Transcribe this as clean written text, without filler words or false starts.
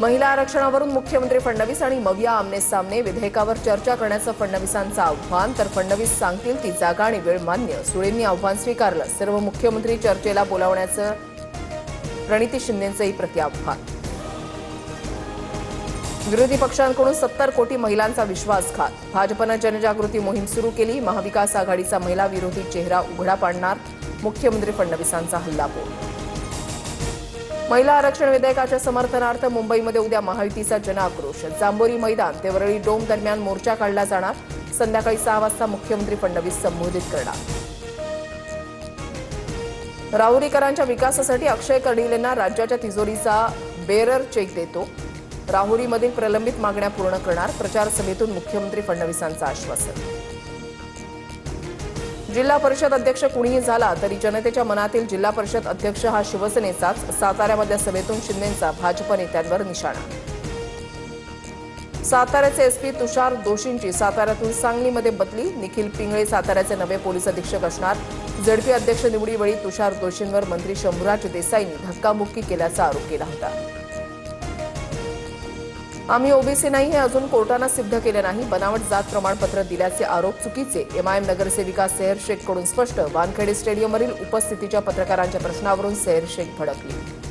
महिला आरक्षणावरून मुख्यमंत्री फडणवीस आणि मविया आमने-सामने, विधेयकावर चर्चा करण्याचं फडणवीसांचं आव्हान. तर फडणवीस सांगतील ती जागा आणि वेळ मान्य. सुळेंनी आव्हान स्वीकारलं. सर्व मुख्यमंत्री चर्चेला बोलावण्याचं प्रणिती शिंदेंचंही प्रत्याव्हान. विरोधी पक्षांकडून 70 कोटी महिलांचा विश्वासघात. भाजपनं जनजागृती मोहीम सुरू केली. महाविकास आघाडीचा महिला विरोधी चेहरा उघडा पाडणार. मुख्यमंत्री फडणवीसांचा हल्लाबोल. महिला आरक्षण विधेयकाच्या समर्थनार्थ मुंबईमध्ये उद्या महायुतीचा जनआक्रोश. जांभोरी मैदान ते वरळी डोम दरम्यान मोर्चा काढला जाणार. संध्याकाळी 6 वाजता मुख्यमंत्री फडणवीस संबोधित करणार. राहुरीकरांच्या विकासासाठी अक्षय कर्डिलेंना राज्याच्या तिजोरीचा बेरर चेक देतो. राहुरीमधील प्रलंबित मागण्या पूर्ण करणार. प्रचार सभेतून मुख्यमंत्री फडणवीसांचं आश्वासन. जिल्हा परिषद अध्यक्ष कुणीही झाला तरी जनतेच्या मनातील जिल्हा परिषद अध्यक्ष हा शिवसेनेचाच. साताऱ्यामधल्या सभेतून शिंदेंचा भाजप नेत्यांवर निशाणा. साताऱ्याचे एसपी तुषार दोशींची साताऱ्यातून सांगलीमध्ये बदली. निखिल पिंगळे साताऱ्याचे नवे पोलीस अधीक्षक असणार. झडपी अध्यक्ष निवडीवेळी तुषार दोशींवर मंत्री शंभूराज देसाईंनी धक्काबुक्की केल्याचा आरोप केला होता. आम्ही ओबीसी नाही हे अजून कोर्टानं सिद्ध केले नाही. बनावट जात प्रमाणपत्र दिल्याचे आरोप चुकीचे. एमआयएम नगरसेविका सेहर शेखकडून स्पष्ट. वानखेडे स्टेडियमवरील उपस्थितीच्या पत्रकारांच्या प्रश्नावरून सेहर शेख भडकली.